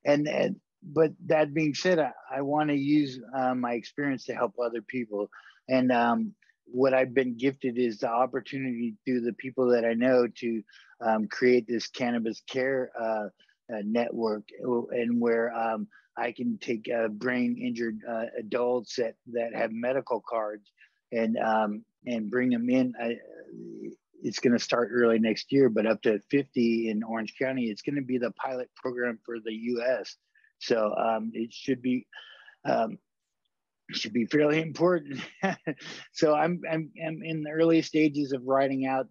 But that being said, I want to use my experience to help other people. And what I've been gifted is the opportunity through the people that I know to create this cannabis care network, and where I can take brain injured adults that have medical cards and bring them in. It's going to start early next year, but up to 50 in Orange County. It's going to be the pilot program for the U.S. So it should be fairly important. So I'm in the early stages of writing out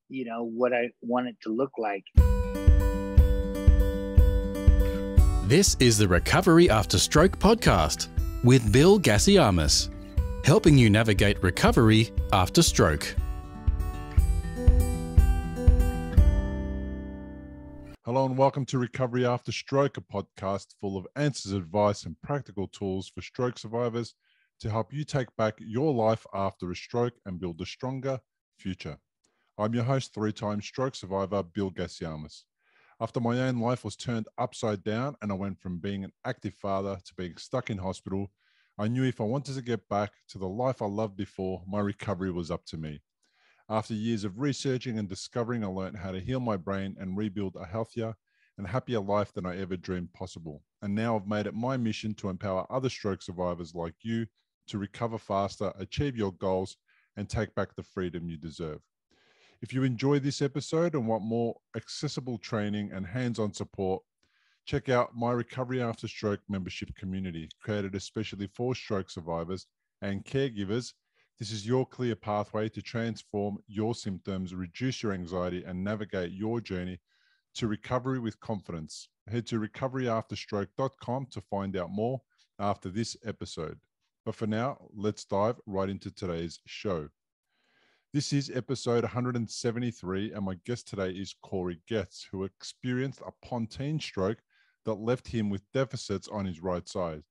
what I want it to look like. This is the Recovery After Stroke podcast with Bill Gasiamis, helping you navigate recovery after stroke. Hello and welcome to Recovery After Stroke, a podcast full of answers, advice and practical tools for stroke survivors to help you take back your life after a stroke and build a stronger future. I'm your host, three-time stroke survivor, Bill Gasiamis. After my own life was turned upside down and I went from being an active father to being stuck in hospital, I knew if I wanted to get back to the life I loved before, my recovery was up to me. After years of researching and discovering, I learned how to heal my brain and rebuild a healthier and happier life than I ever dreamed possible. And now I've made it my mission to empower other stroke survivors like you to recover faster, achieve your goals, and take back the freedom you deserve. If you enjoy this episode and want more accessible training and hands-on support, check out my Recovery After Stroke membership community, created especially for stroke survivors and caregivers. This is your clear pathway to transform your symptoms, reduce your anxiety, and navigate your journey to recovery with confidence. Head to recoveryafterstroke.com to find out more after this episode. But for now, let's dive right into today's show. This is episode 173, and my guest today is Getz, who experienced a Pontine stroke that left him with deficits on his right side.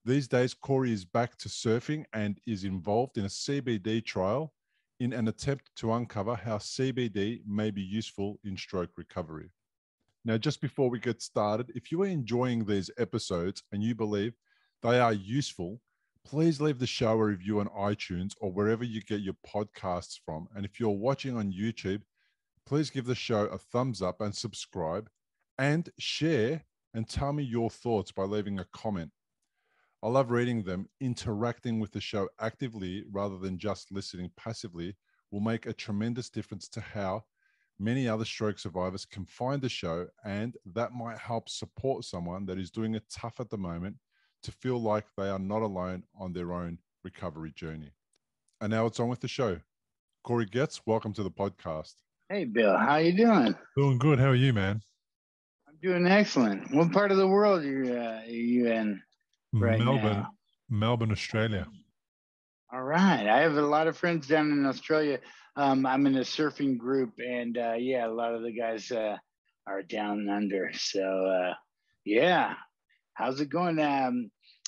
These days, Corey is back to surfing and is involved in a CBD trial in an attempt to uncover how CBD may be useful in stroke recovery. Now, just before we get started, if you are enjoying these episodes and you believe they are useful, please leave the show a review on iTunes or wherever you get your podcasts from. And if you're watching on YouTube, please give the show a thumbs up and subscribe, and share and tell me your thoughts by leaving a comment. I love reading them. Interacting with the show actively rather than just listening passively will make a tremendous difference to how many other stroke survivors can find the show, and that might help support someone that is doing it tough at the moment to feel like they are not alone on their own recovery journey. And now it's on with the show. Corey Getz, welcome to the podcast. Hey, Bill, how you doing? Doing good. How are you, man? I'm doing excellent. What part of the world are you in right now? Melbourne, Australia. All right. I have a lot of friends down in Australia. I'm in a surfing group, and a lot of the guys are down under. So, yeah. How's it going? I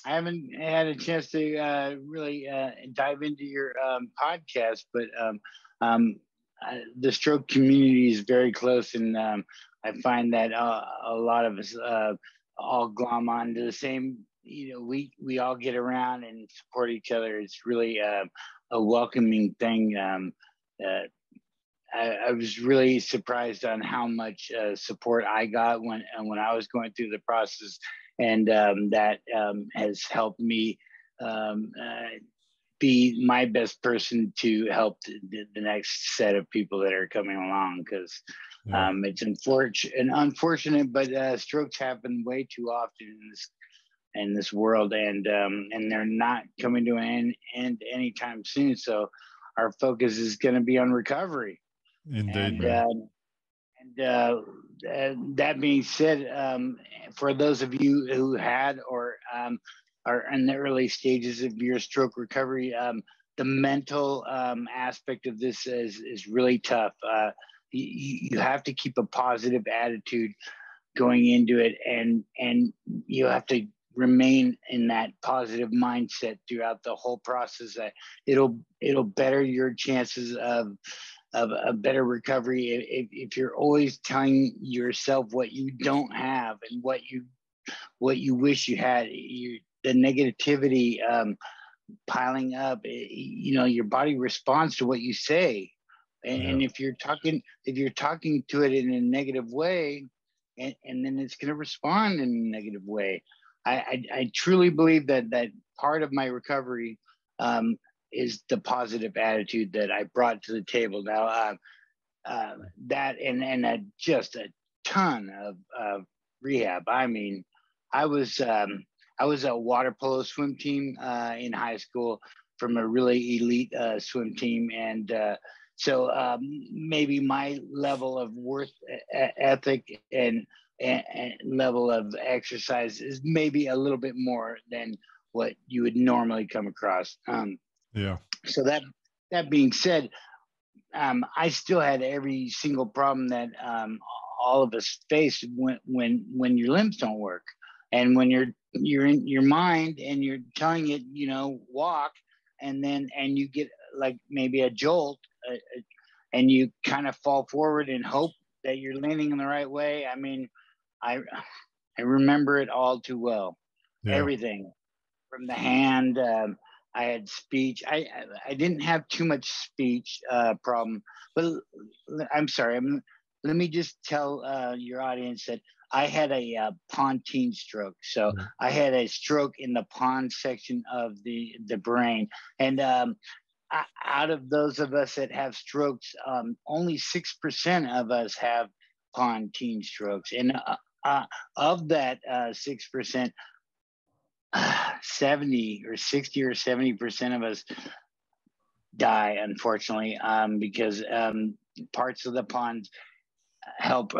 haven't had a chance to really dive into your podcast, but the stroke community is very close, and I find that a lot of us all glom onto the same. We all get around and support each other. It's really a welcoming thing. I was really surprised on how much support I got when I was going through the process. And that has helped me be my best person to help the next set of people that are coming along, because it's unfortunate, but strokes happen way too often in this world, and they're not coming to an end anytime soon. So our focus is going to be on recovery. Indeed, that being said, for those of you who had or are in the early stages of your stroke recovery, the mental aspect of this is really tough. You have to keep a positive attitude going into it, and you have to remain in that positive mindset throughout the whole process. That it'll better your chances of a better recovery if you're always telling yourself what you don't have and what you wish you had. The negativity piling up, your body responds to what you say. And if you're talking to it in a negative way, and then it's going to respond in a negative way. I truly believe that part of my recovery is the positive attitude that I brought to the table. Now, that and just a ton of rehab. I mean, I was a water polo swim team in high school from a really elite swim team, and so maybe my level of worth ethic and level of exercise is maybe a little bit more than what you would normally come across. So that being said, I still had every single problem that all of us face when your limbs don't work, and when you're in your mind and you're telling it, walk, and you get like maybe a jolt, and you kind of fall forward and hope that you're landing in the right way. I mean, I remember it all too well. Yeah. Everything from the hand. I had speech. I didn't have too much speech problem, but I'm sorry. Let me just tell your audience that I had a Pontine stroke. So I had a stroke in the pons section of the brain, and out of those of us that have strokes, only 6% of us have Pontine strokes, and of that 6%. 70 or 60 or 70% of us die, unfortunately, because parts of the pons help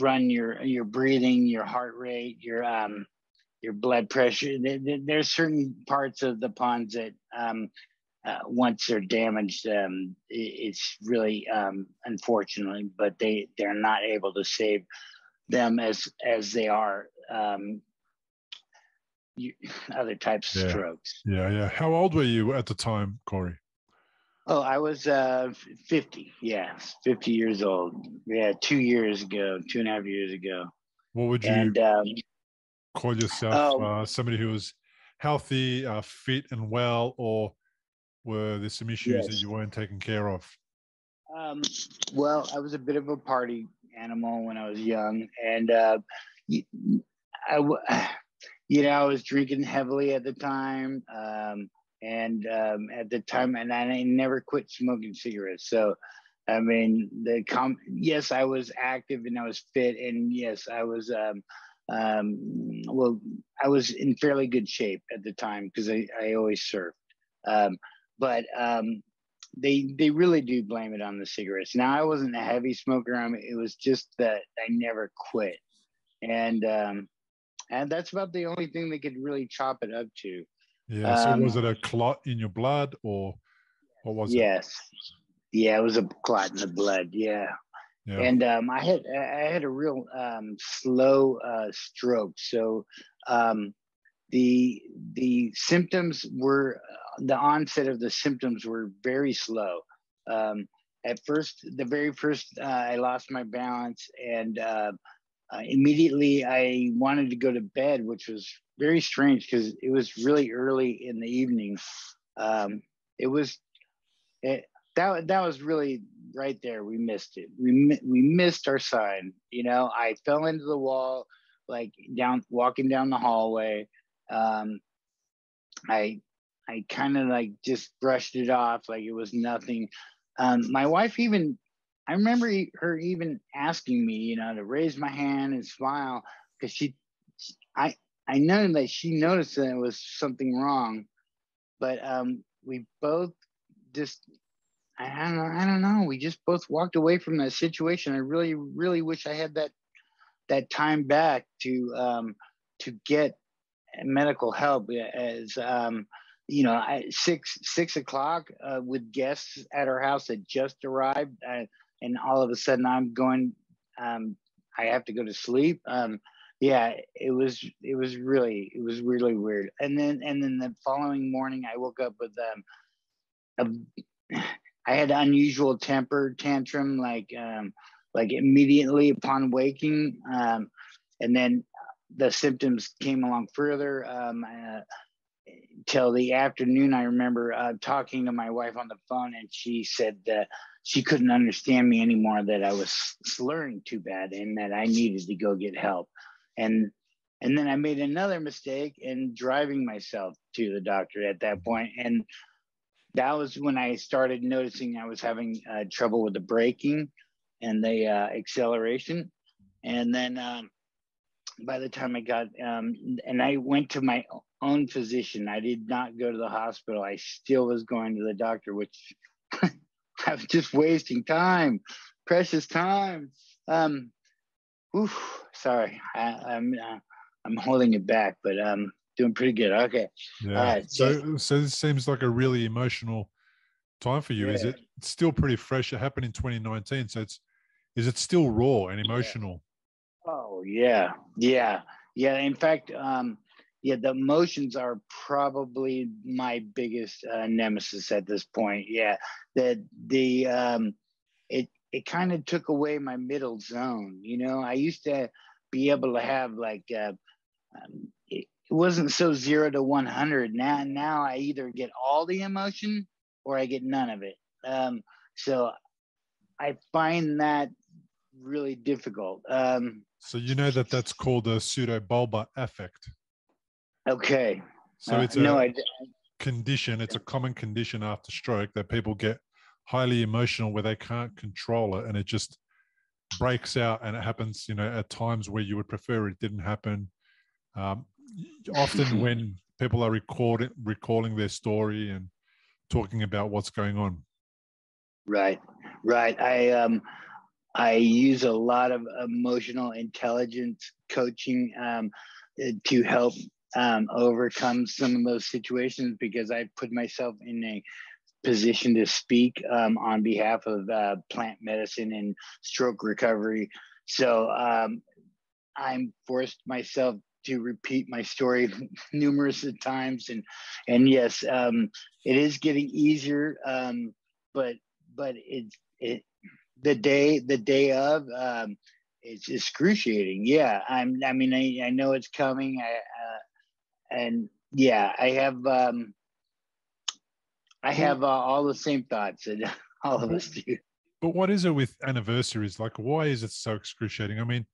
run your breathing, your heart rate, your blood pressure. There's certain parts of the pons that once they're damaged, it's really unfortunately, but they're not able to save them as they are other types of strokes. Yeah. How old were you at the time, Corey? Oh, I was 50. Yeah, 50 years old. Yeah, 2 years ago, 2.5 years ago. What would you call yourself? Somebody who was healthy, fit, and well, or were there some issues that you weren't taking care of? Well, I was a bit of a party animal when I was young, and I was drinking heavily at the time, and I never quit smoking cigarettes. So, I mean, yes, I was active and I was fit, and yes, I was, I was in fairly good shape at the time because I always surfed. But they really do blame it on the cigarettes. Now, I wasn't a heavy smoker. It was just that I never quit, and that's about the only thing they could really chop it up to. Yeah. So was it a clot in your blood, or what was it? Yes. Yeah, it was a clot in the blood. Yeah. And I had a real slow stroke. So the symptoms were the onset of the symptoms were very slow. At first, the very first, I lost my balance, and immediately I wanted to go to bed, which was very strange because it was really early in the evening. That was really right there. We missed it. We missed our sign. I fell into the wall, walking down the hallway. I kind of just brushed it off like it was nothing. My wife I remember her even asking me, to raise my hand and smile, because I know that she noticed that it was something wrong, but we both just, I don't know. We just both walked away from that situation. I really, really wish I had that time back to get medical help. As 6:00 with guests at our house that just arrived, and all of a sudden I'm going. I have to go to sleep. It was really weird. And then the following morning I woke up with I had unusual temper tantrum, like immediately upon waking, and then the symptoms came along further till the afternoon. I remember talking to my wife on the phone, and she said that she couldn't understand me anymore, that I was slurring too bad and that I needed to go get help. And then I made another mistake in driving myself to the doctor at that point. And that was when I started noticing I was having trouble with the braking and the acceleration. And then by the time I got, and I went to my own physician. I did not go to the hospital. I still was going to the doctor, which I was just wasting time, precious time. Sorry, I'm holding it back, but I'm doing pretty good. Okay. Yeah. All right. So this seems like a really emotional time for you. Yeah. Is it? It's still pretty fresh. It happened in 2019. So is it still raw and emotional? Oh yeah. In fact, the emotions are probably my biggest nemesis at this point. Yeah, it kind of took away my middle zone. I used to be able to have like it wasn't so 0 to 100. Now I either get all the emotion or I get none of it. So I find that really difficult. So that's called a pseudobulbar affect. Okay. So it's condition. It's a common condition after stroke that people get highly emotional where they can't control it, and it just breaks out. And it happens, at times where you would prefer it didn't happen. Often when people are recalling their story and talking about what's going on. Right. I use a lot of emotional intelligence coaching to help overcome some of those situations, because I put myself in a position to speak on behalf of plant medicine and stroke recovery. So I'm forced myself to repeat my story numerous times, and yes, it is getting easier, but the day of it's excruciating. Yeah, I know it's coming. I have all the same thoughts that all of us do. But what is it with anniversaries? Like, why is it so excruciating? I mean,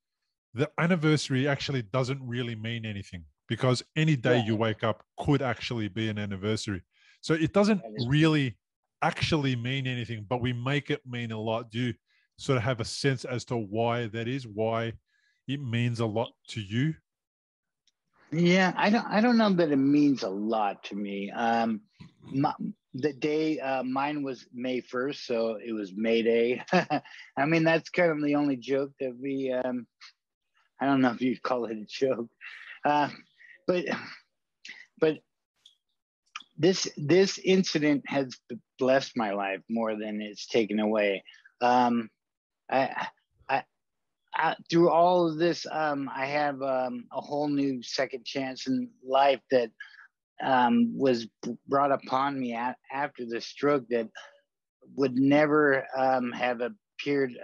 the anniversary actually doesn't really mean anything, because any day you wake up could actually be an anniversary. So it doesn't really actually mean anything, but we make it mean a lot. Do you sort of have a sense as to why that is, why it means a lot to you? Yeah, I don't know that it means a lot to me. The day mine was May 1st, so it was May Day. I mean, that's kind of the only joke that we I don't know if you'd call it a joke, but this incident has blessed my life more than it's taken away. Through all of this, I have a whole new second chance in life that was brought upon me after the stroke that would never have appeared.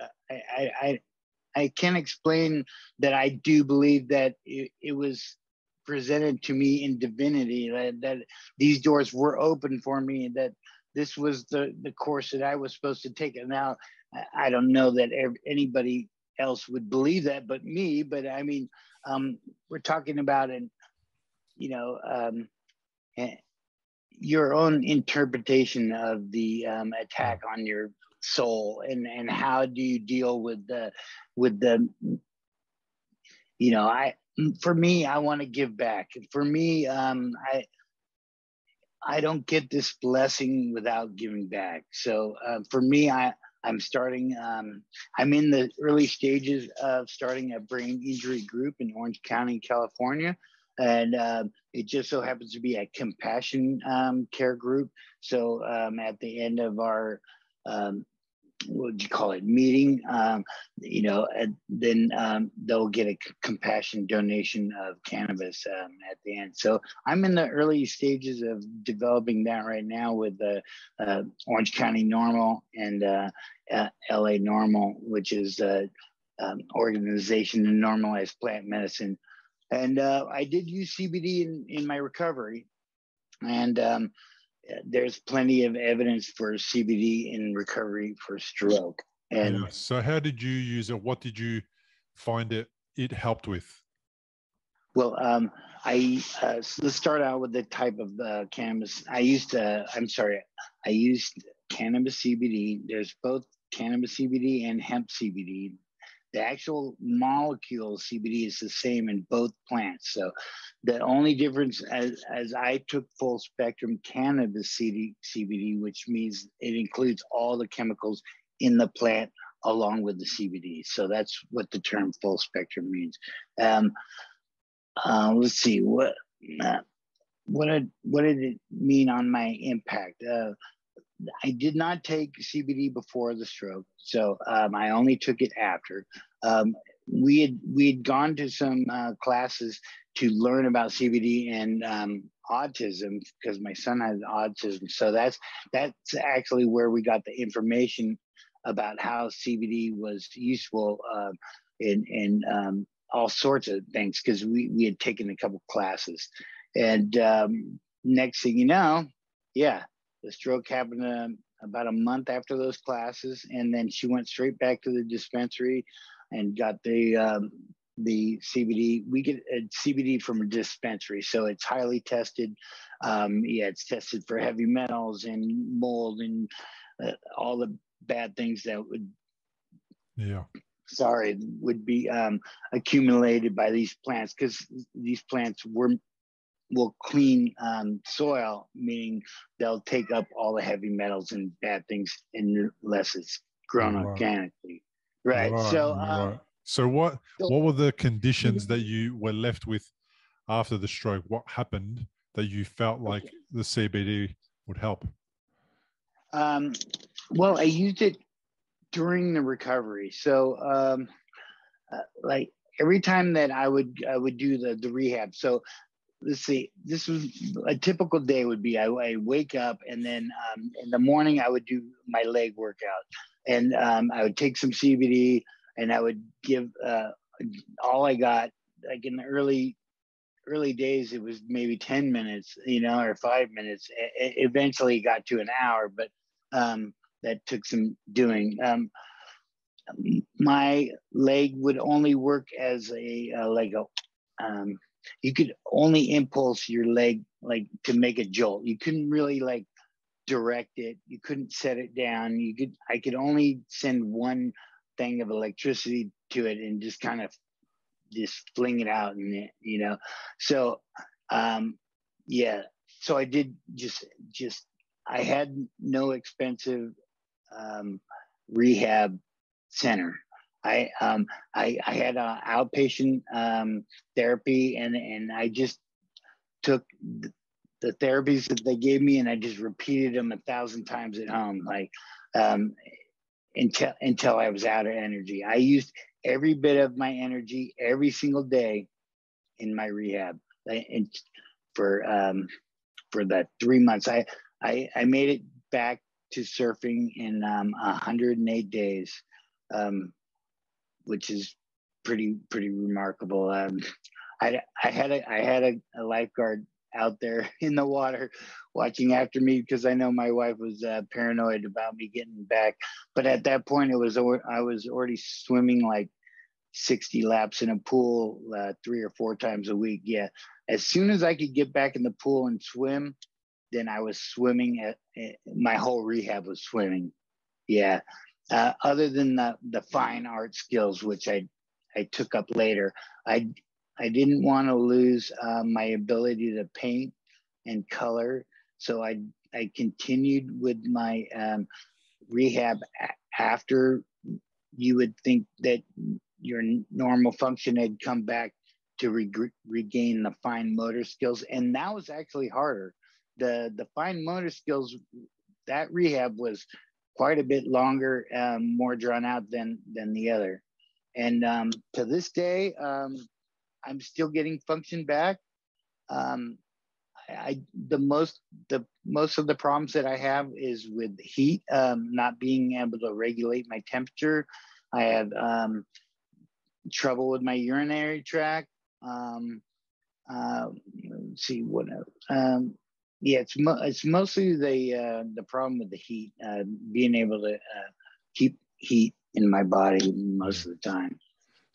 I can't explain that. I do believe that it was presented to me in divinity, that these doors were open for me, that this was the course that I was supposed to take. And now I don't know that anybody else would believe that but me. But I mean, we're talking about your own interpretation of the attack on your soul, and how do you deal with the for me, I want to give back. For me, I don't get this blessing without giving back. So for me, I'm starting, I'm in the early stages of starting a brain injury group in Orange County, California. And it just so happens to be a compassion care group. So at the end of our what would you call it, meeting, and then they'll get a compassion donation of cannabis at the end. So I'm in the early stages of developing that right now with the Orange County Normal and LA Normal, which is organization to normalize plant medicine. And I did use CBD in my recovery, and there's plenty of evidence for CBD in recovery for stroke. And so how did you use it? What did you find it helped with? Well, let's start out with the type of cannabis. I used cannabis CBD. There's both cannabis CBD and hemp CBD. The actual molecule CBD is the same in both plants. So the only difference, as I took full spectrum cannabis CBD, which means it includes all the chemicals in the plant along with the CBD. So that's what the term full spectrum means. Let's see, what did it mean on my impact? I did not take CBD before the stroke, so I only took it after. We had gone to some classes to learn about CBD and autism, because my son has autism. So that's actually where we got the information about how CBD was useful in all sorts of things, because we had taken a couple classes. And next thing you know, the stroke happened about a month after those classes, and then she went straight back to the dispensary and got the CBD. We get CBD from a dispensary, so it's highly tested. It's tested for heavy metals and mold and all the bad things that would be accumulated by these plants, because these plants will clean soil, meaning they'll take up all the heavy metals and bad things unless it's grown organically. Right. So what were the conditions that you were left with after the stroke? What happened that you felt like the CBD would help? Well, I used it during the recovery. So like every time that I would do the rehab. So let's see, this was a typical day would be, I wake up, and then in the morning I would do my leg workout, and I would take some CBD, and I would give all I got. Like in the early days, it was maybe 10 minutes, or 5 minutes. It eventually got to an hour, but that took some doing. My leg would only work as a Lego. You could only impulse your leg like to make a jolt. You couldn't really like direct it. You couldn't set it down. I could only send one thing of electricity to it and just kind of just fling it out, and So so I did just I had no expensive rehab center. I had outpatient therapy, and I just took the therapies that they gave me, and I just repeated them 1,000 times at home, like until I was out of energy. I used every bit of my energy every single day in my rehab, and for that 3 months, I made it back to surfing in 108 days. Which is pretty remarkable. I had a lifeguard out there in the water watching after me, because I know my wife was paranoid about me getting back. But at that point, I was already swimming like 60 laps in a pool 3 or 4 times a week. Yeah, as soon as I could get back in the pool and swim, then I was swimming. My whole rehab was swimming. Yeah. Other than the fine art skills, which I took up later, I didn't want to lose my ability to paint and color, so I continued with my rehab after you would think that your normal function had come back to regain the fine motor skills, and that was actually harder. The fine motor skills, that rehab was quite a bit longer, more drawn out than the other. And to this day, I'm still getting function back. The most of the problems that I have is with heat, not being able to regulate my temperature. I have trouble with my urinary tract. Let's see what else. Yeah, it's mostly the problem with the heat, being able to keep heat in my body most of the time.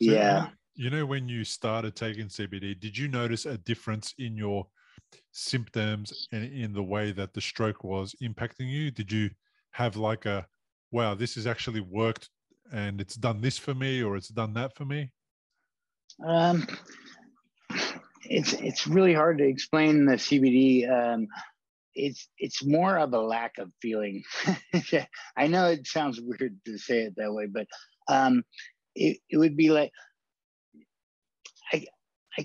So, yeah. You know, when you started taking CBD, did you notice a difference in your symptoms and in the way that the stroke was impacting you? Did you have like a, wow, this has actually worked and it's done this for me, or it's done that for me? It's really hard to explain the CBD. It's more of a lack of feeling. I know it sounds weird to say it that way, but it would be like, I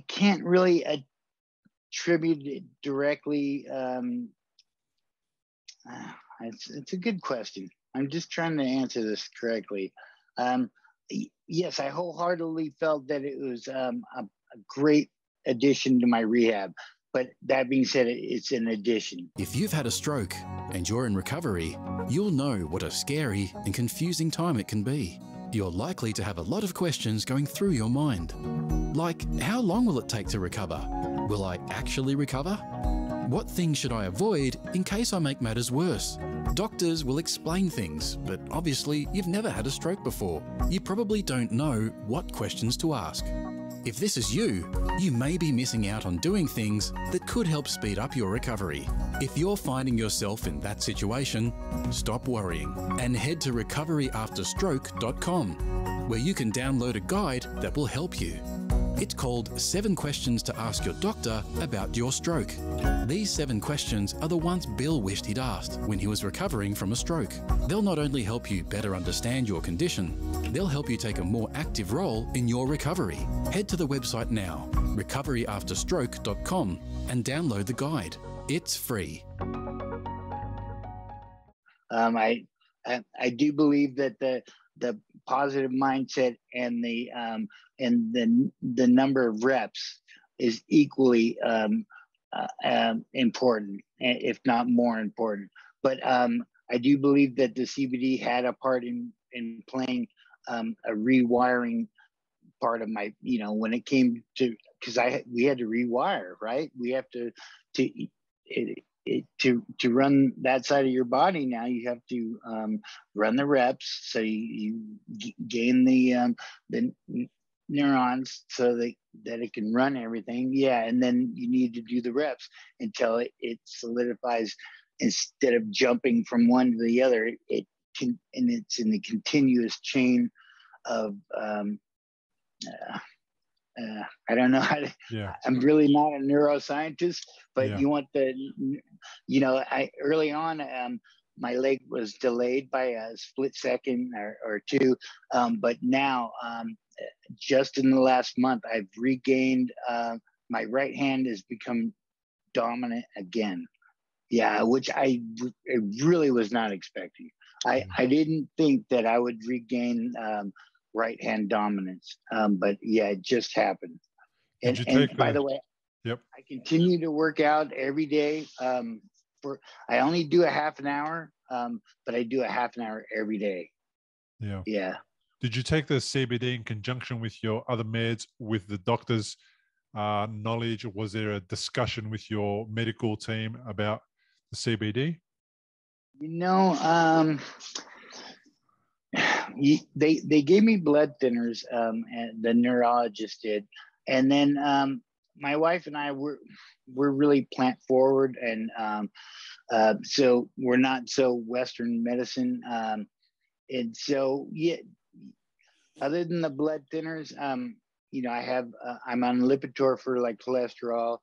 can't really attribute it directly. It's a good question. I'm just trying to answer this correctly. Yes, I wholeheartedly felt that it was a great addition to my rehab. But that being said, it's an addition. If you've had a stroke and you're in recovery, you'll know what a scary and confusing time it can be. You're likely to have a lot of questions going through your mind. Like, how long will it take to recover? Will I actually recover? What things should I avoid in case I make matters worse? Doctors will explain things, but obviously you've never had a stroke before. You probably don't know what questions to ask. If this is you, you may be missing out on doing things that could help speed up your recovery. If you're finding yourself in that situation, stop worrying and head to recoveryafterstroke.com, where you can download a guide that will help you. It's called 7 Questions to Ask Your Doctor About Your Stroke. These 7 questions are the ones Bill wished he'd asked when he was recovering from a stroke. They'll not only help you better understand your condition, they'll help you take a more active role in your recovery. Head to the website now, recoveryafterstroke.com, and download the guide. It's free. I do believe that the positive mindset and the number of reps is equally important, if not more important. But I do believe that the CBD had a part in playing a rewiring part of my, when it came to, because we had to rewire, right? We have to run that side of your body. Now you have to run the reps, so you gain the neurons so that it can run everything. Yeah, and then you need to do the reps until it solidifies. Instead of jumping from one to the other, it can, and it's in the continuous chain of I don't know how to, I'm really not a neuroscientist, but you want early on, my leg was delayed by a split second or two. But now, just in the last month, I've regained, my right hand has become dominant again. Yeah, which I really was not expecting. I didn't think that I would regain right hand dominance, but yeah, it just happened. And by the way, I continue to work out every day. I only do a half an hour, but I do a half an hour every day. Yeah. Did you take the CBD in conjunction with your other meds, with the doctor's knowledge? Was there a discussion with your medical team about the CBD? They gave me blood thinners, and the neurologist did, and then my wife and I we're really plant forward, and so we're not so Western medicine, and so other than the blood thinners, I have I'm on Lipitor for like cholesterol,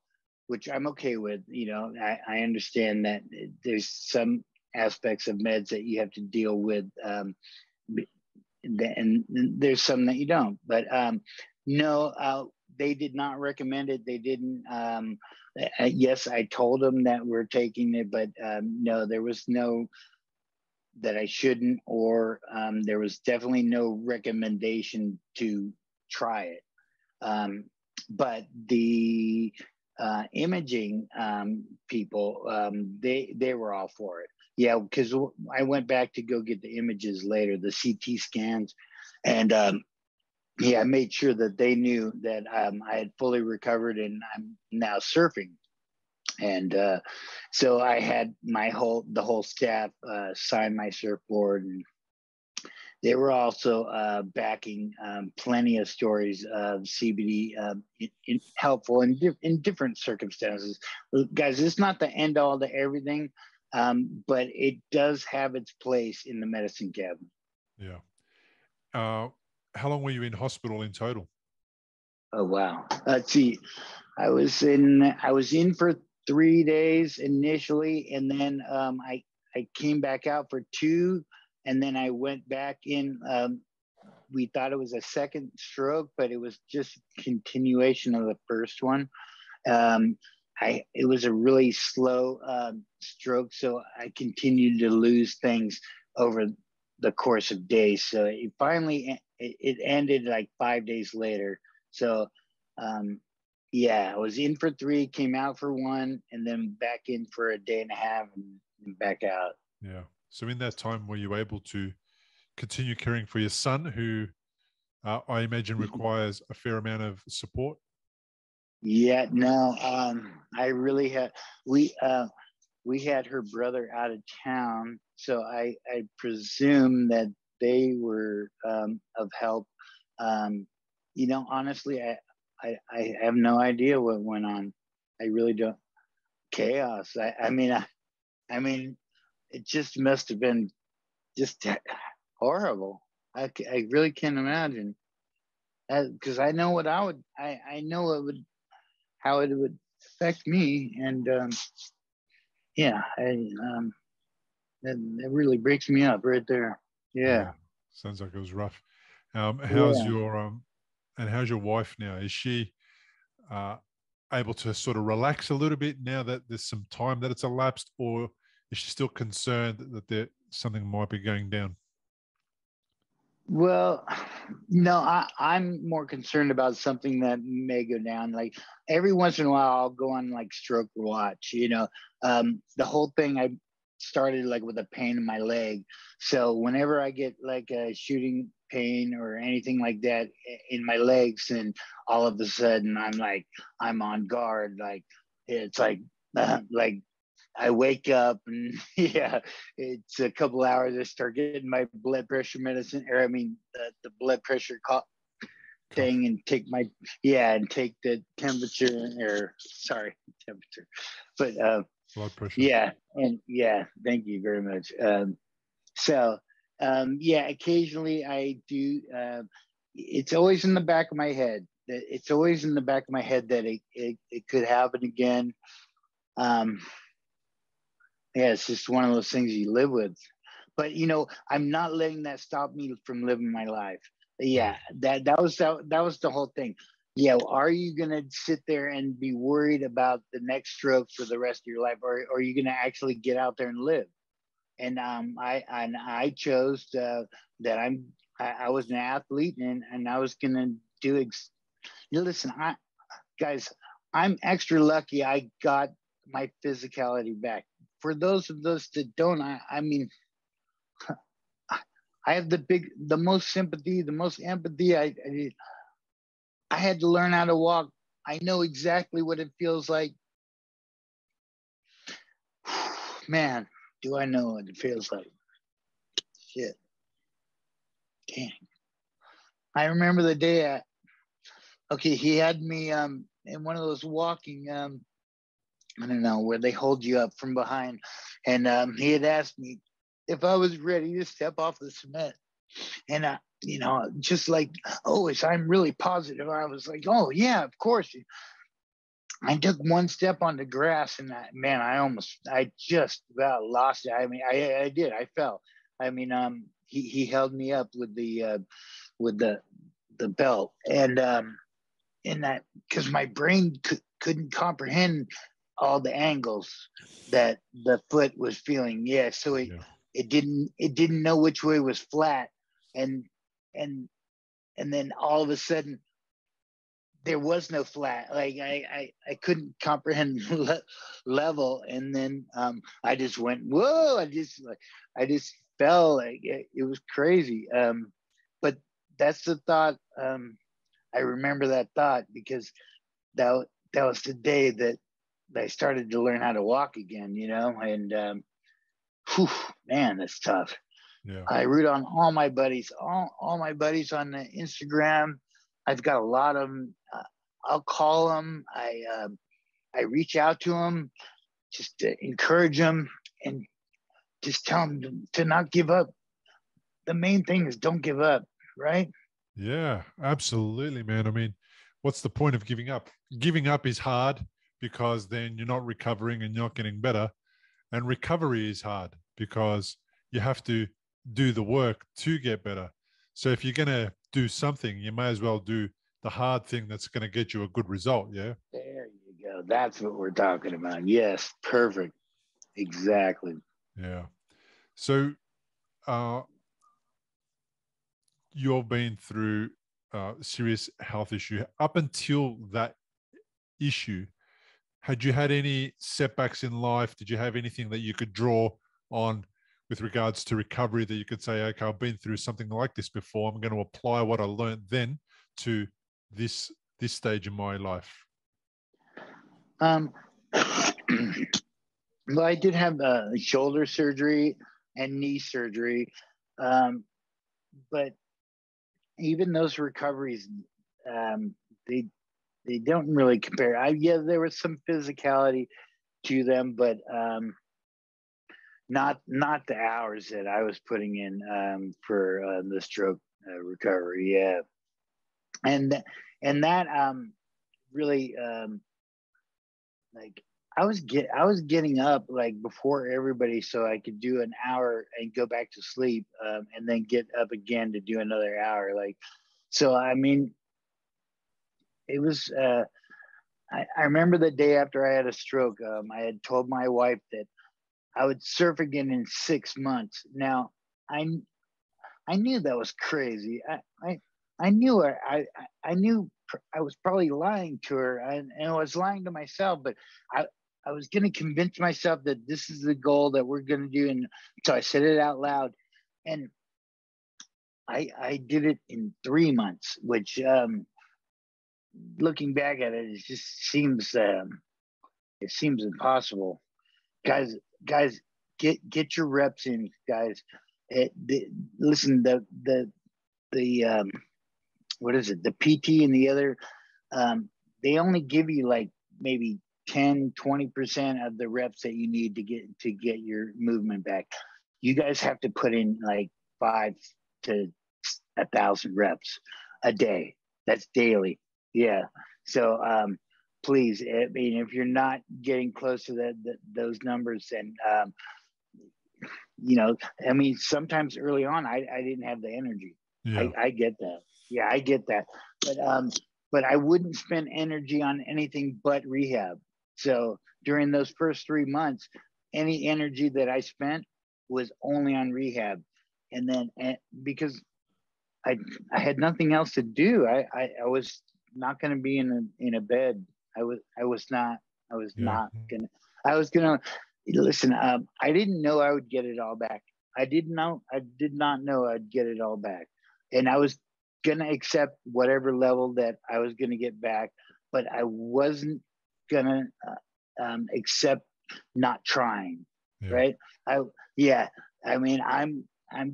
which I'm okay with. I understand that there's some aspects of meds that you have to deal with, and there's some that you don't. But no, they did not recommend it. They didn't. Yes, I told them that we're taking it, but no, there was no that I shouldn't, or there was definitely no recommendation to try it. But the imaging people, they were all for it. Yeah, because I went back to go get the images later, the CT scans, and I made sure that they knew that I had fully recovered and I'm now surfing. And so I had the whole staff sign my surfboard, and they were also backing plenty of stories of CBD helpful in different circumstances. Guys, it's not the end all to everything, but it does have its place in the medicine cabinet. Yeah. How long were you in hospital in total? Oh wow! Let's see. I was in for 3 days initially, and then I came back out for 2. And then I went back in. We thought it was a second stroke, but it was just continuation of the first one. It was a really slow stroke, so I continued to lose things over the course of days. So it finally it ended like 5 days later. So I was in for 3, came out for 1, and then back in for a day and a half, and back out. Yeah. So in that time, were you able to continue caring for your son, who I imagine requires a fair amount of support? Yeah, no, I really had, we had her brother out of town, so I presume that they were of help. Honestly, I have no idea what went on. I really don't. Chaos. I mean, it just must have been just horrible. I really can't imagine, because I know what I know how it would affect me, and it really breaks me up right there. Yeah. Sounds like it was rough. How's your wife now? Is she able to sort of relax a little bit now that there's some time that it's elapsed, or is she still concerned that something might be going down? Well, no, I'm more concerned about something that may go down. Like every once in a while, I'll go on like stroke watch. The whole thing I started like with a pain in my leg. So whenever I get like a shooting pain or anything like that in my legs, and all of a sudden I'm on guard. Like it's like I wake up and it's a couple hours. I start getting my blood pressure medicine, or the blood pressure thing, and take the temperature, but blood pressure. Yeah, and thank you very much. Occasionally I do. It's always in the back of my head. It's always in the back of my head that it could happen again. It's just one of those things you live with. But I'm not letting that stop me from living my life. That was the whole thing. Are you gonna sit there and be worried about the next stroke for the rest of your life, or are you gonna actually get out there and live? And I chose that I was an athlete, and I was gonna do. Listen, guys, I'm extra lucky. I got my physicality back. For those of us that don't, I mean, I have the most sympathy, the most empathy. I had to learn how to walk. I know exactly what it feels like. Man, do I know what it feels like? Shit. Dang. I remember the day he had me in one of those walking I don't know, where they hold you up from behind. And he had asked me if I was ready to step off the cement. And, just like, I'm really positive. I was like, oh, yeah, of course. I took one step on the grass, and I just about lost it. I mean, I did. I fell. I mean, he held me up with the belt. And that, because my brain couldn't comprehend all the angles that the foot was feeling. So it didn't know which way was flat, and then all of a sudden there was no flat. Like I couldn't comprehend level, and then I just went whoa. I just fell. Like it was crazy. But that's the thought. I remember that thought because that was the day that I started to learn how to walk again. And whew, man, that's tough. Yeah. I root on all my buddies, all my buddies on the Instagram. I've got a lot of them. I'll call them. I reach out to them just to encourage them and just tell them to not give up. The main thing is don't give up, right? Yeah, absolutely, man. I mean, what's the point of giving up? Giving up is hard because then you're not recovering and you're not getting better. And recovery is hard because you have to do the work to get better. So if you're going to do something, you may as well do the hard thing that's going to get you a good result. Yeah. There you go. That's what we're talking about. Yes. Perfect. Exactly. Yeah. So you've been through a serious health issue. Up until that issue, had you had any setbacks in life? Did you have anything that you could draw on with regards to recovery that you could say, okay, I've been through something like this before. I'm going to apply what I learned then to this stage in my life? Well, I did have shoulder surgery and knee surgery, but even those recoveries, they don't really compare. Yeah, there was some physicality to them, but not the hours that I was putting in for the stroke recovery. Yeah, and that really like I was getting up like before everybody so I could do an hour and go back to sleep, and then get up again to do another hour. Like, so I mean, it was. I remember the day after I had a stroke. I had told my wife that I would surf again in 6 months. Now, I knew that was crazy. I knew her. I knew I was probably lying to her, and I was lying to myself. But I was going to convince myself that this is the goal that we're going to do, and so I said it out loud, and I did it in 3 months, which looking back at it, it just seems impossible. Guys, get your reps in, guys. Listen, the what is it? The PT and the other, they only give you like maybe 10-20% of the reps that you need to get your movement back. You guys have to put in like 5 to 1,000 reps a day. That's daily. Yeah. So please, I mean, if you're not getting close to those numbers, then I mean, sometimes early on, I didn't have the energy. Yeah. I get that. Yeah, I get that. But I wouldn't spend energy on anything but rehab. So during those first 3 months, any energy that I spent was only on rehab. And then because I had nothing else to do, I was not going to be in a bed. I was not gonna listen. I didn't know I would get it all back. I did not know I'd get it all back, and I was gonna accept whatever level that I was gonna get back, but I wasn't gonna accept not trying. Yeah. Right? I mean, I'm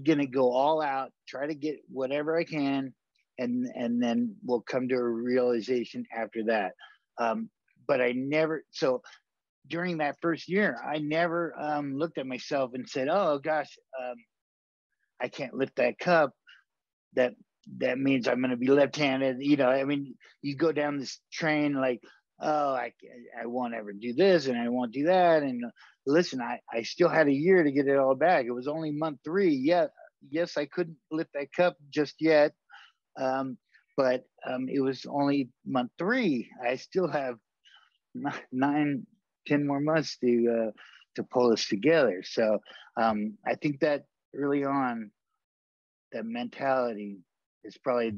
gonna go all out, try to get whatever I can, and then we'll come to a realization after that. But I never. So during that first year, I never looked at myself and said, "Oh gosh, I can't lift that cup. That means I'm going to be left-handed." I mean, you go down this train like, "Oh, I won't ever do this, and I won't do that." And listen, I still had a year to get it all back. It was only month 3. Yeah, yes, I couldn't lift that cup just yet, but it was only month 3. I still have 9-10 more months to to pull us together. So I think that early on, that mentality is probably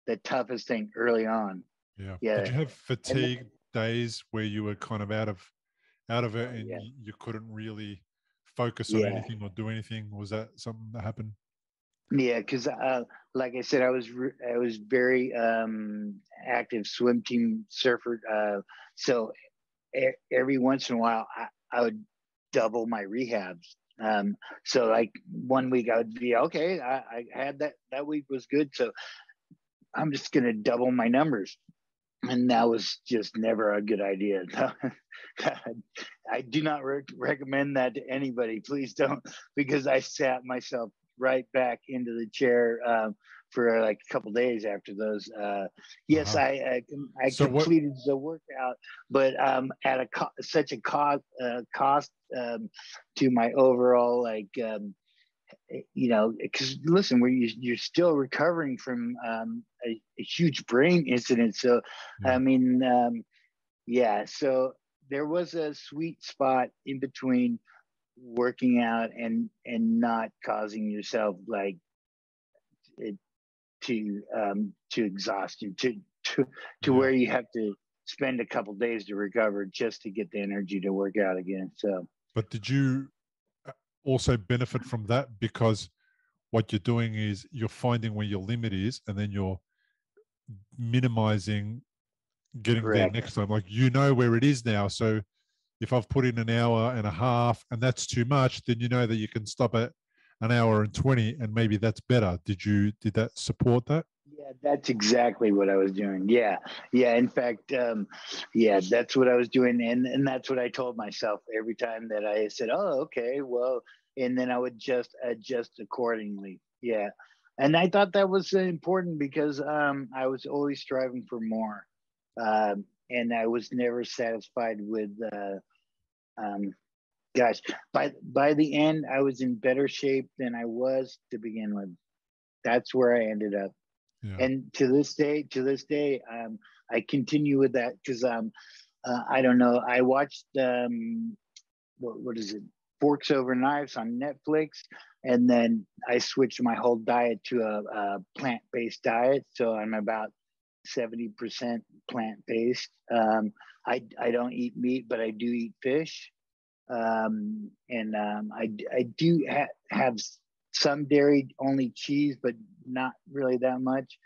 the toughest thing early on. Yeah. Yeah. Did you have fatigue days where you were kind of out of it and yeah. you couldn't really focus on Yeah. anything or do anything? Was that something that happened? Yeah, because like I said, I was very active swim team surfer. So every once in a while, I would double my rehabs. So like 1 week I would be okay. I had that week was good, so I'm just gonna double my numbers, and that was just never a good idea. I do not recommend that to anybody. Please don't, because I sat myself right back into the chair for like a couple days after those. Yes, I completed the workout, but at such a cost to my overall because listen, you're still recovering from a huge brain incident. So, yeah. I mean, so there was a sweet spot in between working out and not causing yourself to exhaustion to where you have to spend a couple days to recover just to get the energy to work out again. So, but did you also benefit from that, because what you're doing is you're finding where your limit is and then you're minimizing getting correct. there next time? Like, you know where it is now, so if I've put in an hour and a half and that's too much, then you know that you can stop at an hour and 20 and maybe that's better. Did that support that? Yeah, that's exactly what I was doing. Yeah. In fact, that's what I was doing, and that's what I told myself every time that I said, "Oh, okay, well," and then I would just adjust accordingly. Yeah, and I thought that was important because I was always striving for more, and I was never satisfied with. Gosh, by the end, I was in better shape than I was to begin with. That's where I ended up. Yeah. And to this day, I continue with that because I don't know. I watched what is it, Forks Over Knives on Netflix, and then I switched my whole diet to a plant-based diet. So I'm about 70% plant-based. I don't eat meat, but I do eat fish, and I do have some dairy, only cheese, but not really that much.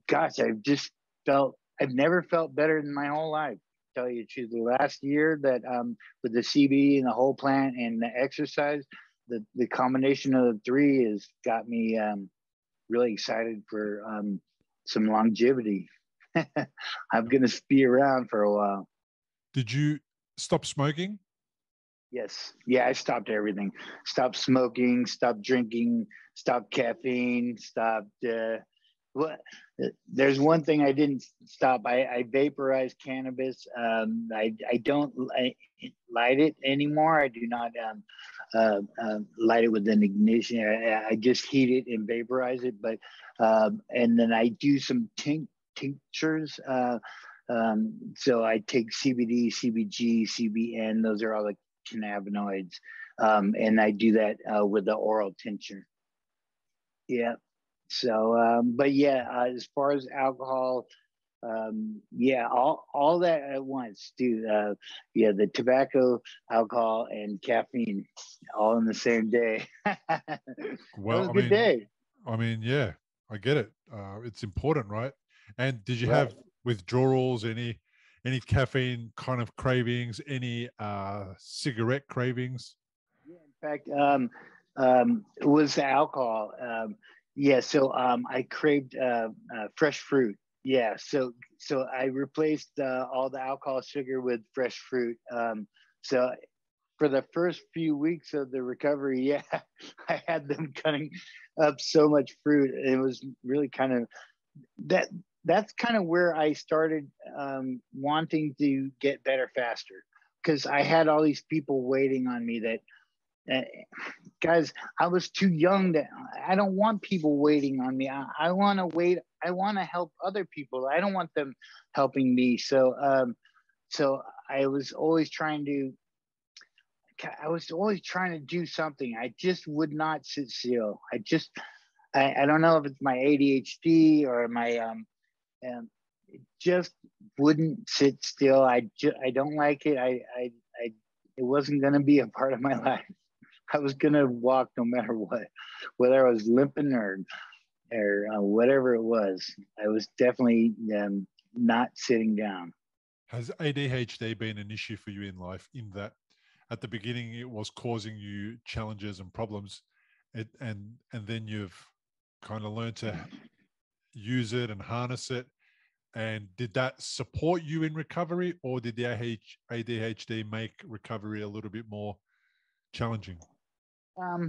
Gosh, I've never felt better in my whole life. To tell you the truth, the last year that with the CBD and the whole plant and the exercise, the combination of the three has got me really excited for some longevity. I'm gonna be around for a while. Did you stop smoking? Yes. Yeah, I stopped everything. Stopped smoking, stopped drinking, stopped caffeine, stopped there's one thing I didn't stop. I vaporized cannabis. I don't light it anymore. I do not light it with an ignition. I just heat it and vaporize it. But and then I do some tinctures. So I take CBD, CBG, CBN. Those are all the cannabinoids, and I do that with the oral tincture. Yeah. So, but yeah, as far as alcohol, all that at once, dude. The tobacco, alcohol, and caffeine, all in the same day. Well, that was a good day. I mean, yeah, I get it. It's important, right? And did you Right. have withdrawals, any caffeine kind of cravings, any cigarette cravings? Yeah, in fact, it was the alcohol. So I craved fresh fruit. Yeah, so I replaced all the alcohol, sugar with fresh fruit. So for the first few weeks of the recovery, yeah, I had them cutting up so much fruit. It was really kind of that. That's kind of where I started wanting to get better faster, because I had all these people waiting on me that. Guys, I was too young I don't want people waiting on me. I want to wait. I want to help other people. I don't want them helping me. So I was always trying to do something. I just would not sit still. I don't know if it's my ADHD or my it just wouldn't sit still. I don't like it. It wasn't going to be a part of my life. I was going to walk no matter what, whether I was limping or whatever it was. I was definitely not sitting down. Has ADHD been an issue for you in life, in that at the beginning it was causing you challenges and problems, and then you've kind of learned to use it and harness it? And did that support you in recovery, or did the ADHD make recovery a little bit more challenging? My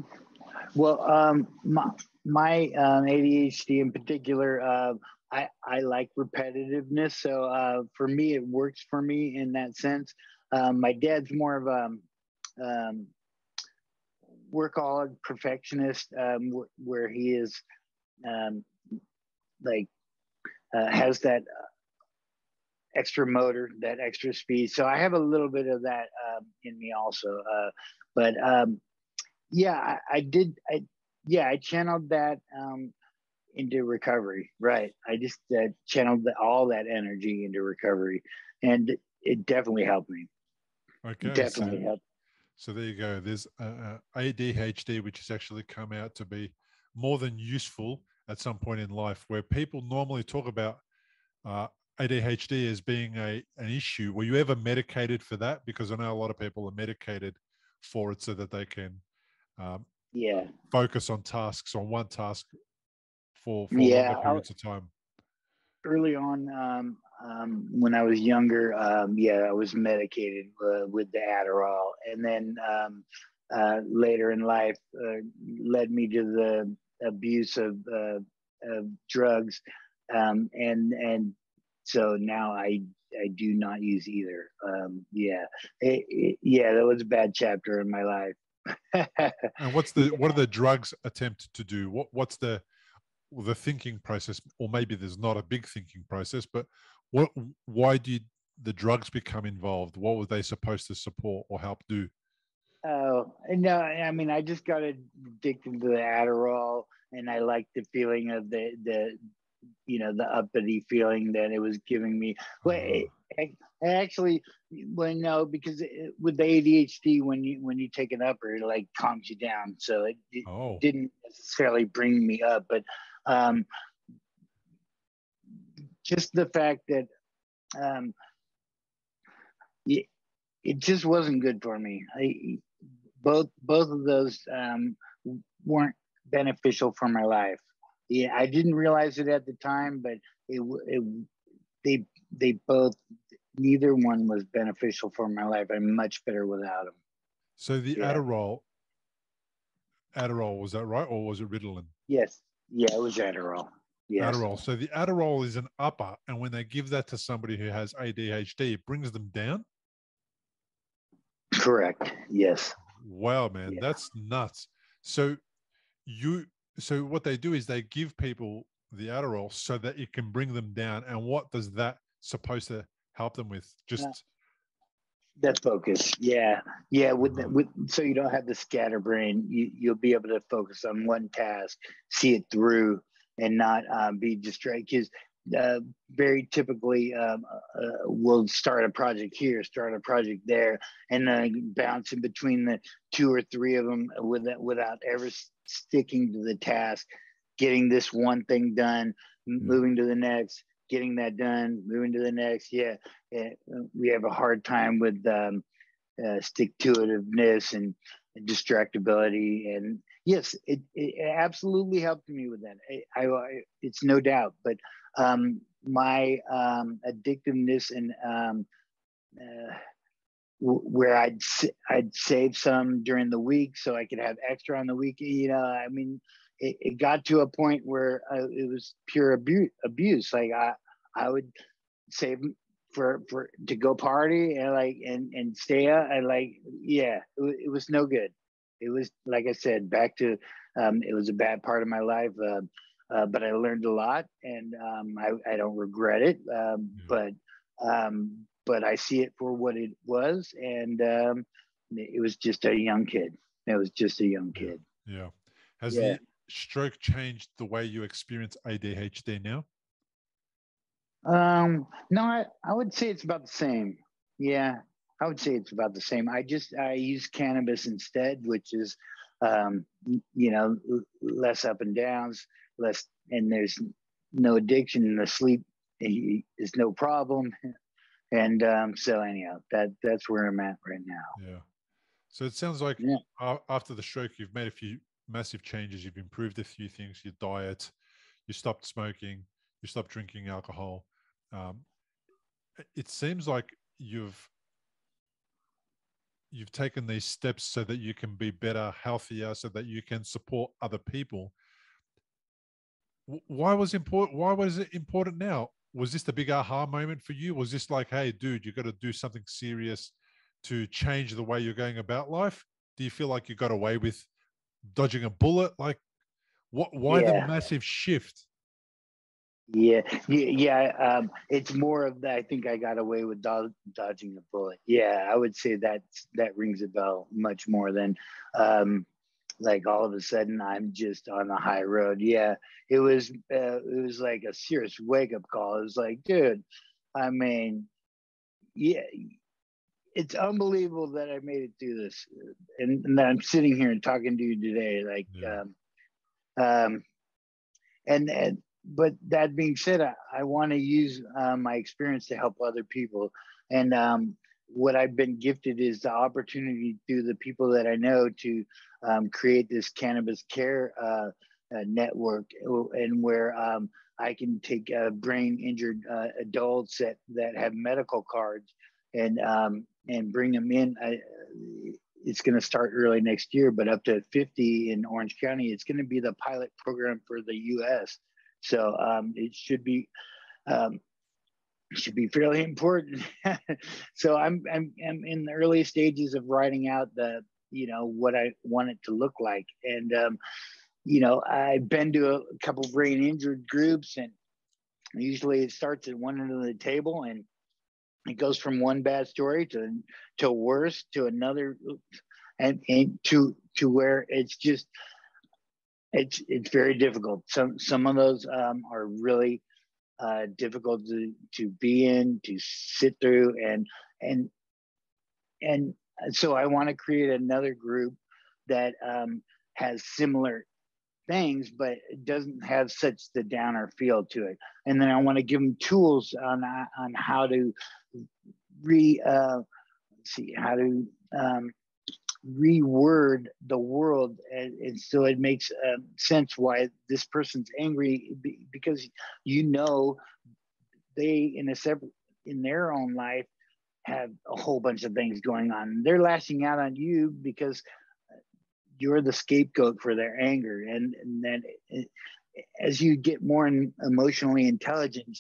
ADHD in particular, I like repetitiveness. So for me, it works for me in that sense. My dad's more of a workaholic perfectionist, where he is has that extra motor, that extra speed. So I have a little bit of that in me also. I channeled that into recovery. Right. I just channeled all that energy into recovery, and it definitely helped me. Okay. Definitely helped. So there you go. There's ADHD, which has actually come out to be more than useful at some point in life, where people normally talk about ADHD as being an issue. Were you ever medicated for that? Because I know a lot of people are medicated for it so that they can focus on one task for longer periods of time. Early on, when I was younger, I was medicated with the Adderall, and then later in life led me to the abuse of drugs, and so now I do not use either. That was a bad chapter in my life. And what do the drugs attempt to do? What's the thinking process? Or maybe there's not a big thinking process, but why did the drugs become involved? What were they supposed to support or help do? Oh, no, I mean, I just got addicted to the Adderall, and I liked the feeling of the uppity feeling that it was giving me. Well, actually, no, because with the ADHD, when you take an upper, it like calms you down. So it didn't necessarily bring me up, but just the fact that it just wasn't good for me. Both of those weren't beneficial for my life. Yeah, I didn't realize it at the time, but they both, neither one was beneficial for my life. I'm much better without them. So the Adderall, was that right, or was it Ritalin? Yes, it was Adderall. Yes. Adderall. So the Adderall is an upper, and when they give that to somebody who has ADHD, it brings them down? Correct. Yes. Wow, man, that's nuts. So what they do is they give people the Adderall so that it can bring them down. And what does that supposed to help them with? Just that focus. Yeah. With so you don't have the scatterbrain. You'll be able to focus on one task, see it through, and not be distracted. Because very typically, we'll start a project here, start a project there, and then bounce in between the two or three of them without ever sticking to the task, getting this one thing done, moving to the next, getting that done, moving to the next. We have a hard time with stick-to-itiveness and distractibility. And yes, it absolutely helped me with that. It's no doubt. But my addictiveness and where I'd save some during the week so I could have extra on the weekend. I mean, it got to a point where it was pure abuse. Like I would save for to go party and stay out, and it was no good. It was, like I said, back to it was a bad part of my life, but I learned a lot, and I don't regret it. But but I see it for what it was, and it was just a young kid. It was just a young kid. Yeah. Has Yeah. the stroke changed the way you experience ADHD now? No, I would say it's about the same. Yeah, I would say it's about the same. I use cannabis instead, which is, less up and downs, less, and there's no addiction. The sleep is no problem. And so anyhow, that's where I'm at right now. Yeah. So it sounds like after the stroke, you've made a few massive changes. You've improved a few things, your diet, you stopped smoking, you stopped drinking alcohol. It seems like you've taken these steps so that you can be better, healthier, so that you can support other people. Why was it important now? Was this the big aha moment for you? Was this like, hey, dude, you got to do something serious to change the way you're going about life? Do you feel like you got away with dodging a bullet? Like, why the massive shift? Yeah. It's more of that. I think I got away with dodging a bullet. Yeah, I would say that rings a bell much more than like all of a sudden I'm just on the high road. Yeah, it was like a serious wake up call. It was like, dude, I mean, yeah, it's unbelievable that I made it through this, and that I'm sitting here and talking to you today. Like, but that being said, I want to use my experience to help other people. And what I've been gifted is the opportunity through the people that I know to create this cannabis care network, and where I can take brain injured adults that have medical cards and bring them in. It's going to start early next year, but up to 50 in Orange County. It's going to be the pilot program for the U.S. So it should be fairly important. So I'm in the early stages of writing out what I want it to look like, and I've been to a couple brain injured groups, and usually it starts at one end of the table, and it goes from one bad story to worse to another, and to where it's just. It's very difficult. Some of those are really difficult to be in, to sit through, and so I want to create another group that has similar things, but it doesn't have such the downer feel to it. And then I want to give them tools on how to reword the world, and so it makes sense why this person's angry, because they in their own life have a whole bunch of things going on. They're lashing out on you because you're the scapegoat for their anger, and then as you get more emotionally intelligent,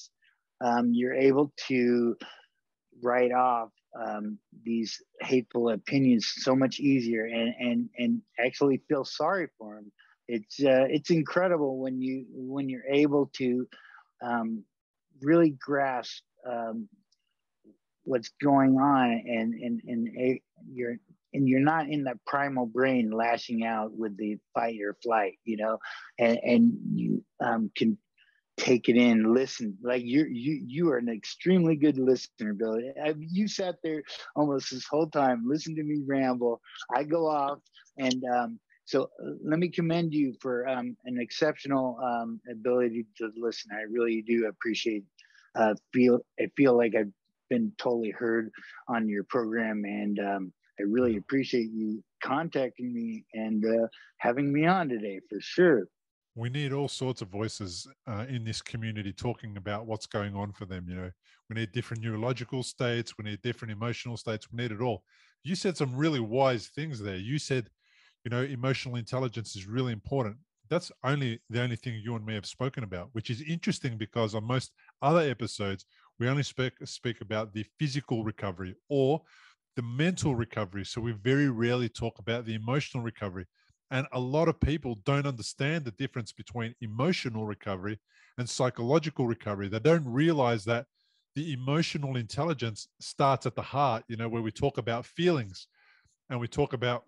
you're able to write off these hateful opinions so much easier, and actually feel sorry for them. It's incredible when you're able to really grasp what's going on, and you're not in that primal brain lashing out with the fight or flight, and you can take it in, listen. Like you are an extremely good listener, Bill. You sat there almost this whole time, listen to me ramble. I go off, and so let me commend you for an exceptional ability to listen. I really do appreciate. I feel like I've been totally heard on your program, and I really appreciate you contacting me and having me on today, for sure. We need all sorts of voices in this community talking about what's going on for them. We need different neurological states. We need different emotional states. We need it all. You said some really wise things there. You said, emotional intelligence is really important. That's the only thing you and me have spoken about, which is interesting because on most other episodes, we only speak about the physical recovery or the mental recovery. So we very rarely talk about the emotional recovery. And a lot of people don't understand the difference between emotional recovery and psychological recovery. They don't realize that the emotional intelligence starts at the heart, where we talk about feelings and we talk about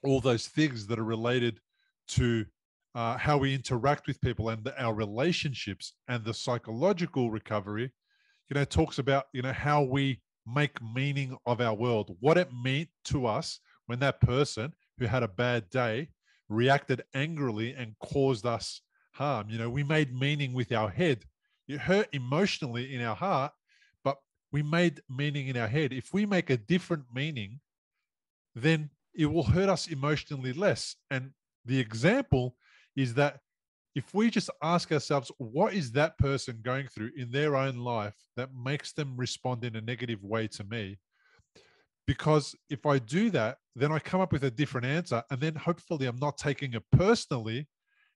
all those things that are related to how we interact with people and our relationships. And the psychological recovery, talks about, how we make meaning of our world, what it meant to us when that person who had a bad day reacted angrily and caused us harm. We made meaning with our head. It hurt emotionally in our heart, but we made meaning in our head. If we make a different meaning, then it will hurt us emotionally less. And the example is that if we just ask ourselves, what is that person going through in their own life that makes them respond in a negative way to me? Because if I do that, then I come up with a different answer. And then hopefully I'm not taking it personally.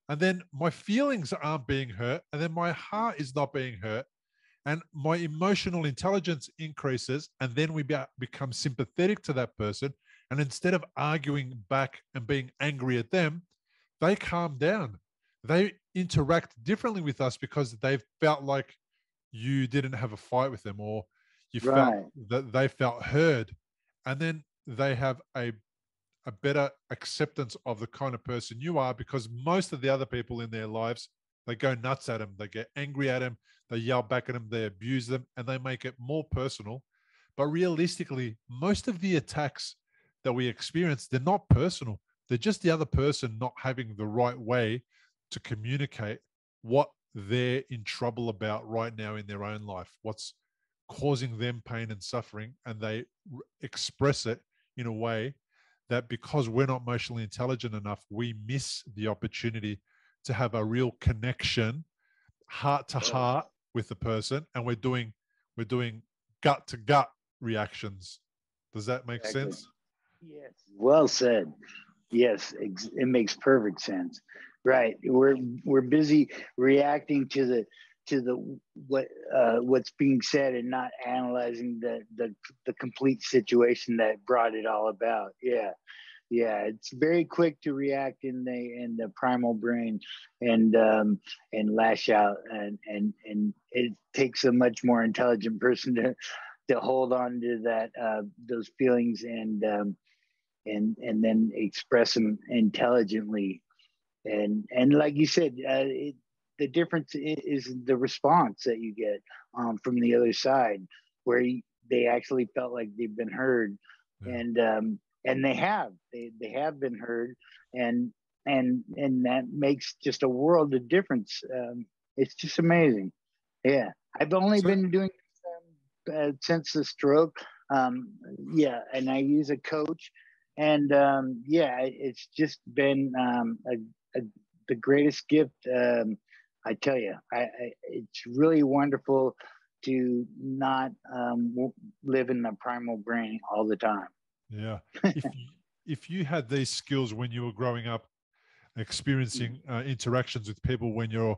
And then my feelings aren't being hurt. And then my heart is not being hurt. And my emotional intelligence increases. And then we become sympathetic to that person. And instead of arguing back and being angry at them, they calm down. They interact differently with us because they've felt like you didn't have a fight with them, or you felt that they felt heard. And then they have a better acceptance of the kind of person you are, because most of the other people in their lives, they go nuts at them. They get angry at them. They yell back at them. They abuse them, and they make it more personal. But realistically, most of the attacks that we experience, they're not personal. They're just the other person not having the right way to communicate what they're in trouble about right now in their own life, what's causing them pain and suffering, and they express it in a way that, because we're not emotionally intelligent enough, we miss the opportunity to have a real connection, heart to heart with the person, and we're doing gut to gut reactions. Does that make sense? Yes. Well said. Yes, it makes perfect sense. Right. We're busy reacting to what's being said and not analyzing the complete situation that brought it all about. Yeah. It's very quick to react in the primal brain and lash out, and it takes a much more intelligent person to hold on to those feelings and then express them intelligently. And like you said, the difference is the response that you get from the other side, where they actually felt like they've been heard, and they have been heard, and that makes just a world of difference. It's just amazing. Yeah, I've only been doing this since the stroke. And I use a coach, and it's just been the greatest gift. I tell you, it's really wonderful to not live in the primal brain all the time. Yeah. If you had these skills when you were growing up, experiencing interactions with people when you're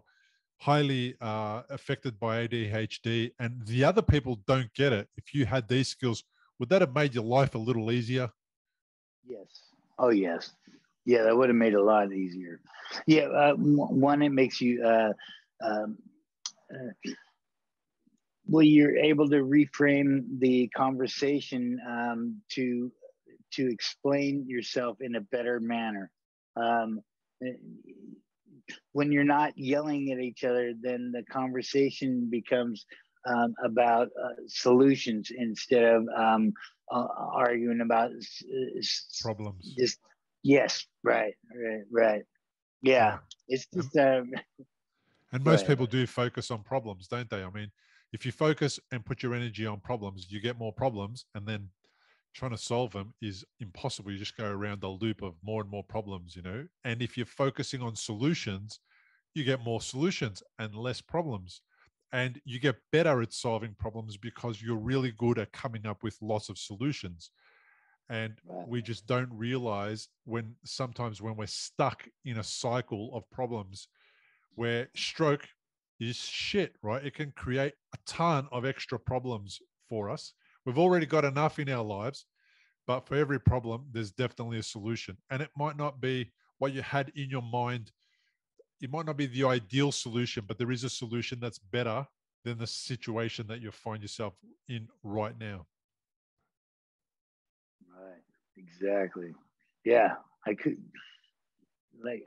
highly affected by ADHD, and the other people don't get it, if you had these skills, would that have made your life a little easier? Yes. Oh, yes. Yeah, that would have made it a lot easier. Yeah, one, it makes you, you're able to reframe the conversation to explain yourself in a better manner. When you're not yelling at each other, then the conversation becomes about solutions instead of arguing about problems. Yes, right. Yeah. It's just and most people do focus on problems, don't they? I mean, if you focus and put your energy on problems, you get more problems, and then trying to solve them is impossible. You just go around the loop of more and more problems, and if you're focusing on solutions, you get more solutions and less problems, and you get better at solving problems because you're really good at coming up with lots of solutions. And we just don't realize sometimes when we're stuck in a cycle of problems, where stroke is shit, right? It can create a ton of extra problems for us. We've already got enough in our lives, but for every problem, there's definitely a solution. And it might not be what you had in your mind. It might not be the ideal solution, but there is a solution that's better than the situation that you find yourself in right now. Right. Exactly. Yeah. I could, like,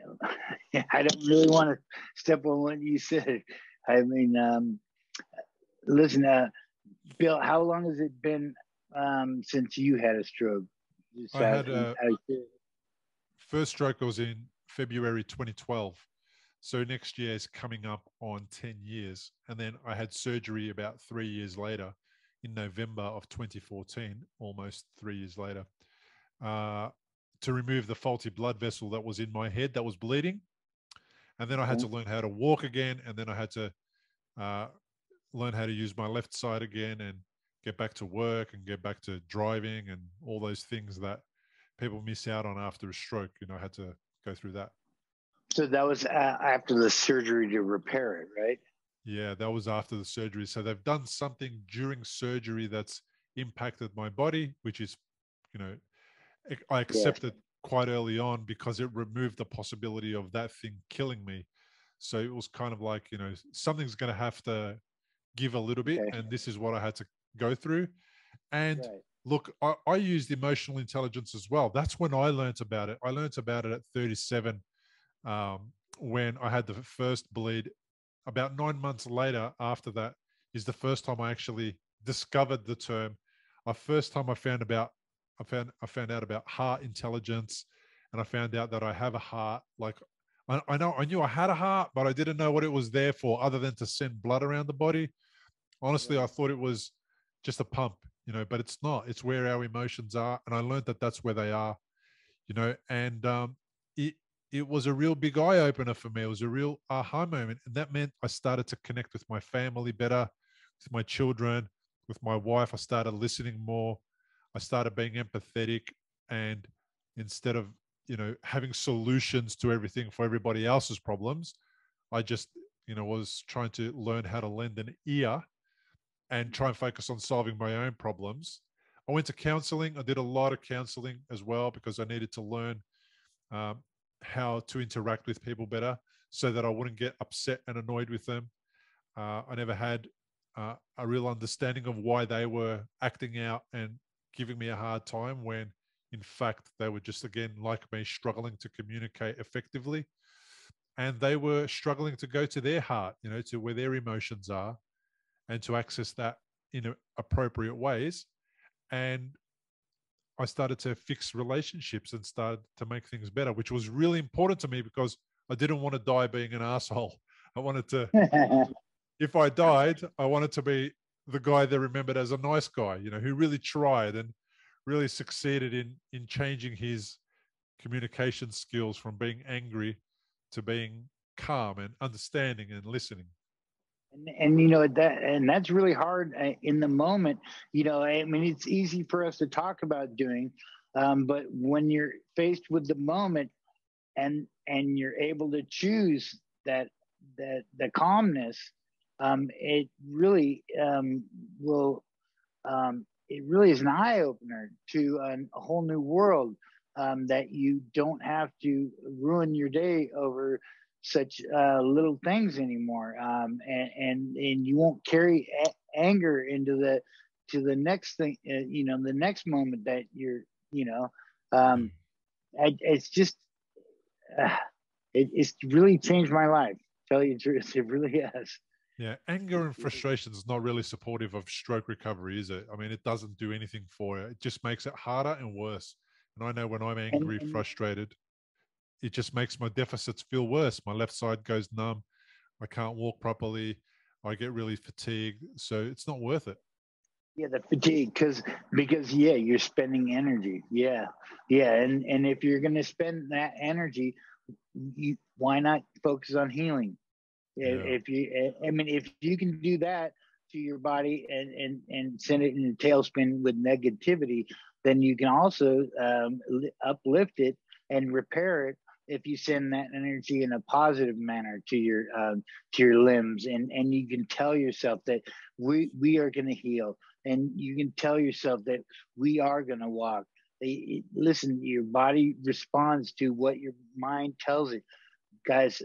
I don't really want to step on what you said. I mean, listen, Bill, how long has it been since you had a stroke? I had a first stroke was in February 2012. So next year is coming up on 10 years. And then I had surgery about 3 years later in November of 2014, almost 3 years later, to remove the faulty blood vessel that was in my head that was bleeding. And then I had to learn how to walk again. And then I had to learn how to use my left side again and get back to work and get back to driving and all those things that people miss out on after a stroke. You know, I had to go through that. So that was after the surgery to repair it, right? Yeah, that was after the surgery. So they've done something during surgery that's impacted my body, which is, you know, I accepted quite early on because it removed the possibility of that thing killing me. So it was kind of like, you know, something's going to have to give a little bit. And this is what I had to go through. And look, I used emotional intelligence as well. That's when I learned about it. I learned about it at 37 when I had the first bleed. About 9 months later after that is the first time I actually discovered the term. I found out about heart intelligence, and I found out that I have a heart. Like I knew I had a heart, but I didn't know what it was there for other than to send blood around the body. Honestly, I thought it was just a pump, you know, but it's not. It's where our emotions are. And I learned that that's where they are, you know, and it was a real big eye opener for me. It was a real aha moment. And that meant I started to connect with my family better, with my children, with my wife. I started listening more. I started being empathetic. And instead of, you know, having solutions to everything for everybody else's problems, I just, you know, was trying to learn how to lend an ear and try and focus on solving my own problems. I went to counseling. I did a lot of counseling as well because I needed to learn how to interact with people better so that I wouldn't get upset and annoyed with them. I never had a real understanding of why they were acting out and giving me a hard time when, in fact, they were just, again, like me, struggling to communicate effectively. And they were struggling to go to their heart, you know, to where their emotions are and to access that in appropriate ways. And I started to fix relationships and started to make things better, which was really important to me because I didn't want to die being an asshole. I wanted to, if I died, I wanted to be the guy they remembered as a nice guy, you know, who really tried and really succeeded in changing his communication skills from being angry to being calm and understanding and listening. And you know that's really hard in the moment. You know, I mean, it's easy for us to talk about doing, but when you're faced with the moment and you're able to choose that the calmness, it really will. It really is an eye opener to a whole new world, that you don't have to ruin your day over such little things anymore, and you won't carry anger into the next thing, you know, the next moment that you're, you know, it's just it's really changed my life. Tell you the truth, it really has. Yeah, anger and frustration is not really supportive of stroke recovery, is it? I mean, it doesn't do anything for it. It just makes it harder and worse. And I know when I'm angry, frustrated, it just makes my deficits feel worse. My left side goes numb. I can't walk properly. I get really fatigued. So it's not worth it. Yeah, the fatigue, because yeah, you're spending energy. Yeah, and if you're going to spend that energy, why not focus on healing? If you, I mean, if you can do that to your body and send it in a tailspin with negativity, then you can also uplift it and repair it if you send that energy in a positive manner to your limbs, and you can tell yourself that we are going to heal, and you can tell yourself that we are going to walk. Listen, your body responds to what your mind tells it. Guys,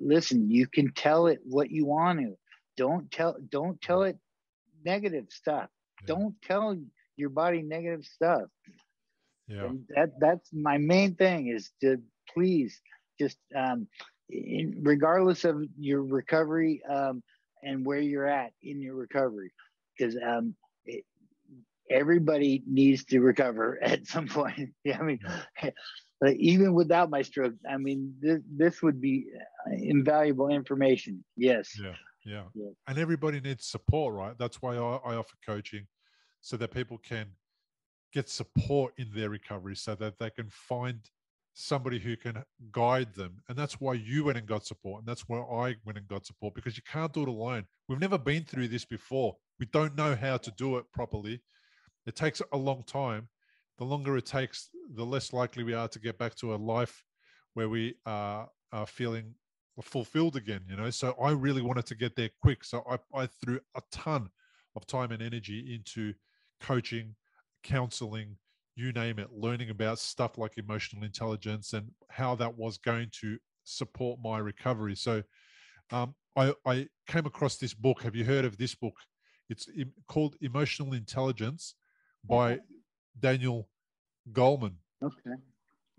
listen, you can tell it what you want to. don't tell it negative stuff. Yeah. Don't tell your body negative stuff. Yeah. And that's my main thing, is to please just regardless of your recovery and where you're at in your recovery, because everybody needs to recover at some point. Yeah, I mean, but even without my stroke, I mean, this would be invaluable information. Yes. Yeah. And everybody needs support, right? That's why I offer coaching, so that people can get support in their recovery, so that they can find somebody who can guide them. And that's why you went and got support. And that's why I went and got support, because you can't do it alone. We've never been through this before. We don't know how to do it properly. It takes a long time. The longer it takes, the less likely we are to get back to a life where we are feeling fulfilled again, you know. So I really wanted to get there quick. So I threw a ton of time and energy into coaching, counseling, you name it, learning about stuff like emotional intelligence and how that was going to support my recovery. So I came across this book. Have you heard of this book? It's called Emotional Intelligence by Daniel Goleman. Okay.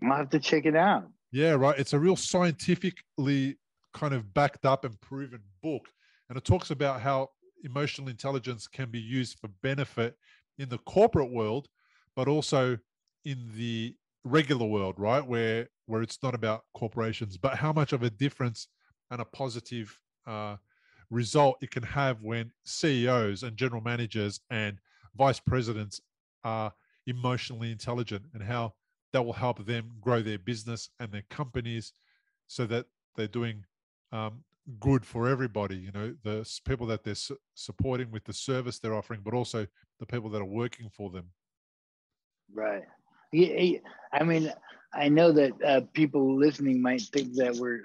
I'll have to check it out. Yeah, right. It's a real scientifically kind of backed up and proven book. And it talks about how emotional intelligence can be used for benefit in the corporate world, but also in the regular world, right? Where it's not about corporations, but how much of a difference and a positive result it can have when CEOs and general managers and vice presidents are emotionally intelligent, and how that will help them grow their business and their companies, so that they're doing good for everybody, you know, the people that they're supporting with the service they're offering, but also the people that are working for them. Right. Yeah, I mean, I know that people listening might think that we're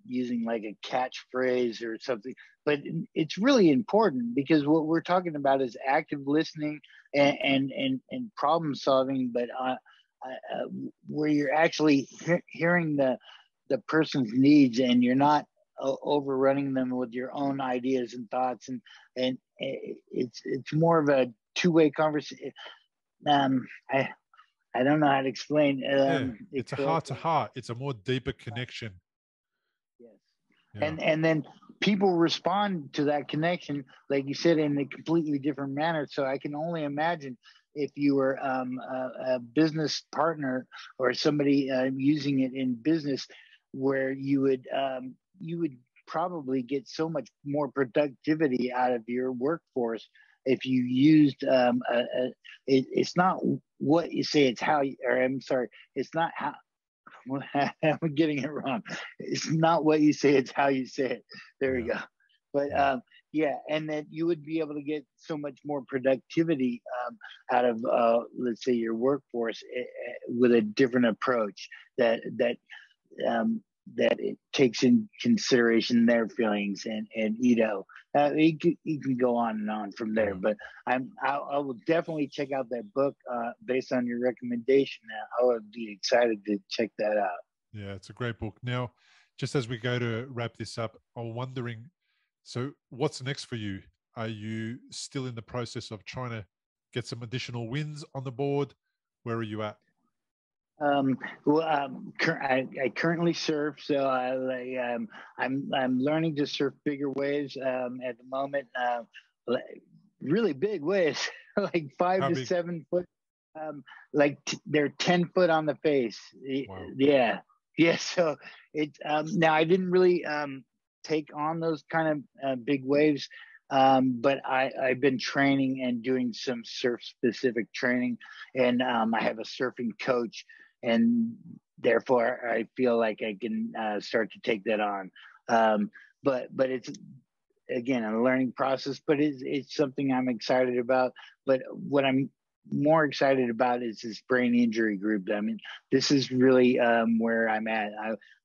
using like a catchphrase or something, but it's really important, because what we're talking about is active listening and problem solving, but where you're actually hearing the person's needs, and you're not overrunning them with your own ideas and thoughts, and it's more of a two-way conversation. I don't know how to explain. It's a heart to heart. It's a more deeper connection. Yes. Yeah. And then people respond to that connection, like you said, in a completely different manner. So I can only imagine if you were a business partner or somebody using it in business, where you would probably get so much more productivity out of your workforce if you used it's not what you say, it's how you, or I'm sorry, it's not how. I'm getting it wrong. It's not what you say, it's how you say it. There we go. But yeah, and then you would be able to get so much more productivity out of let's say your workforce with a different approach that it takes in consideration their feelings, and you know, you can go on and on from there. But I will definitely check out that book based on your recommendation. I would be excited to check that out. Yeah, it's a great book. Now, just as we go to wrap this up, I'm wondering, so what's next for you? Are you still in the process of trying to get some additional wins on the board? Where are you at? Well, I currently surf, so I'm learning to surf bigger waves at the moment. Really big waves, like 5 to 7 foot. They're 10 foot on the face. Wow. Yeah. So it's now I didn't really take on those kind of big waves. But I've been training and doing some surf specific training, and I have a surfing coach, and therefore I feel like I can start to take that on. But it's, again, a learning process, but it's something I'm excited about. But what I'm more excited about is this brain injury group. I mean, this is really where I'm at.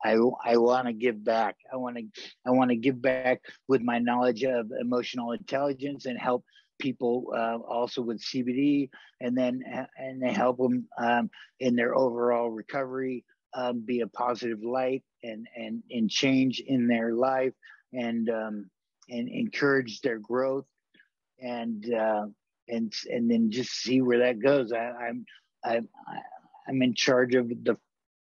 I want to give back. I want to give back with my knowledge of emotional intelligence, and help people also with CBD, and then help them in their overall recovery, be a positive light and change in their life, and encourage their growth, and then just see where that goes. I'm in charge of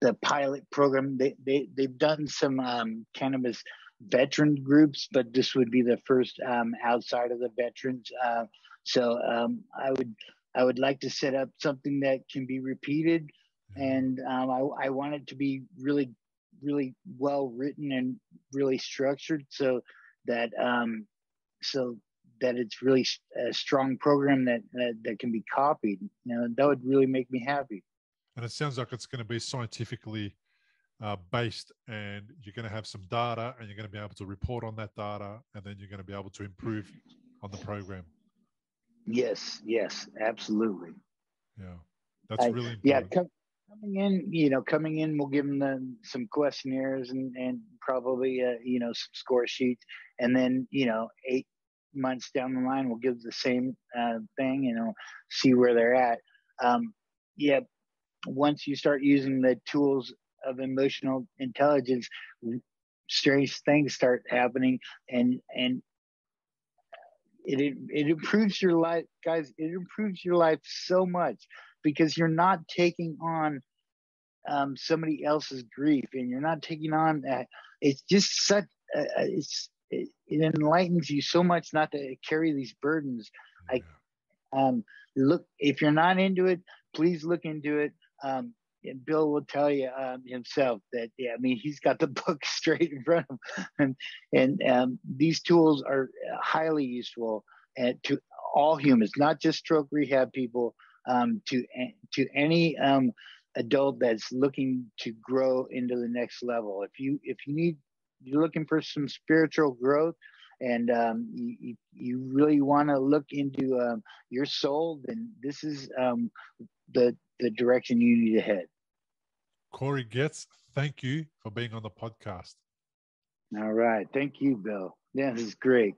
the pilot program. They've done some cannabis veteran groups, but this would be the first outside of the veterans. So I would like to set up something that can be repeated, and I want it to be really, really well written and really structured, so that it's really a strong program that can be copied. That would really make me happy. And it sounds like it's going to be scientifically based, and you're going to have some data, and you're going to be able to report on that data, and then you're going to be able to improve on the program. Yes, absolutely. Yeah, that's really important. Yeah, coming in, we'll give them some questionnaires and probably some score sheets, and then 8 months down the line, we'll give the same thing. See where they're at. Once you start using the tools of emotional intelligence, strange things start happening, and it improves your life, guys. It improves your life so much, because you're not taking on somebody else's grief, and you're not taking on it's just such it enlightens you so much not to carry these burdens. Look, if you're not into it, please look into it. And Bill will tell you himself that, he's got the book straight in front of him, and these tools are highly useful to all humans, not just stroke rehab people, to any adult that's looking to grow into the next level. If you're looking for some spiritual growth, and you really want to look into your soul, then this is the direction you need to head. Corey Getz, thank you for being on the podcast. All right. Thank you, Bill. Yeah, this is great.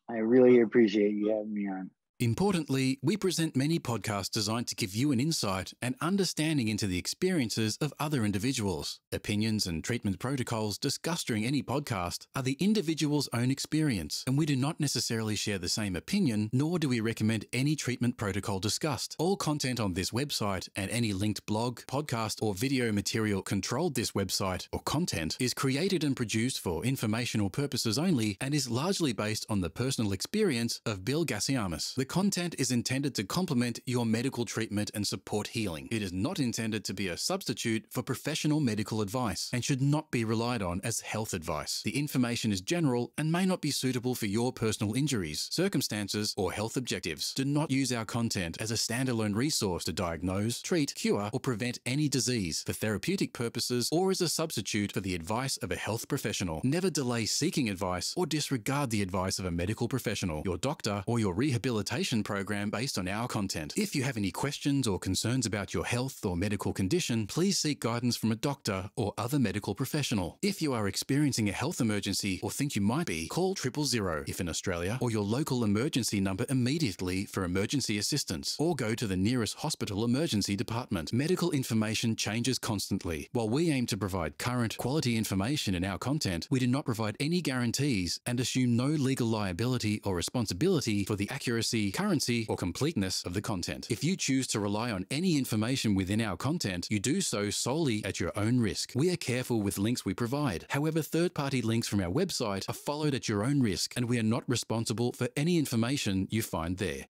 I really appreciate you having me on. Importantly, we present many podcasts designed to give you an insight and understanding into the experiences of other individuals. Opinions and treatment protocols discussed during any podcast are the individual's own experience, and we do not necessarily share the same opinion, nor do we recommend any treatment protocol discussed. All content on this website and any linked blog, podcast, or video material controlled this website or content is created and produced for informational purposes only and is largely based on the personal experience of Bill Gasiamis. The content is intended to complement your medical treatment and support healing. It is not intended to be a substitute for professional medical advice and should not be relied on as health advice. The information is general and may not be suitable for your personal injuries, circumstances, or health objectives. Do not use our content as a standalone resource to diagnose, treat, cure, or prevent any disease for therapeutic purposes or as a substitute for the advice of a health professional. Never delay seeking advice or disregard the advice of a medical professional, your doctor, or your rehabilitation program based on our content. If you have any questions or concerns about your health or medical condition, please seek guidance from a doctor or other medical professional. If you are experiencing a health emergency or think you might be, call 000 if in Australia, or your local emergency number immediately for emergency assistance, or go to the nearest hospital emergency department. Medical information changes constantly. While we aim to provide current, quality information in our content, we do not provide any guarantees and assume no legal liability or responsibility for the accuracy, currency, or completeness of the content. If you choose to rely on any information within our content, you do so solely at your own risk. We are careful with links we provide. However, third-party links from our website are followed at your own risk, and we are not responsible for any information you find there.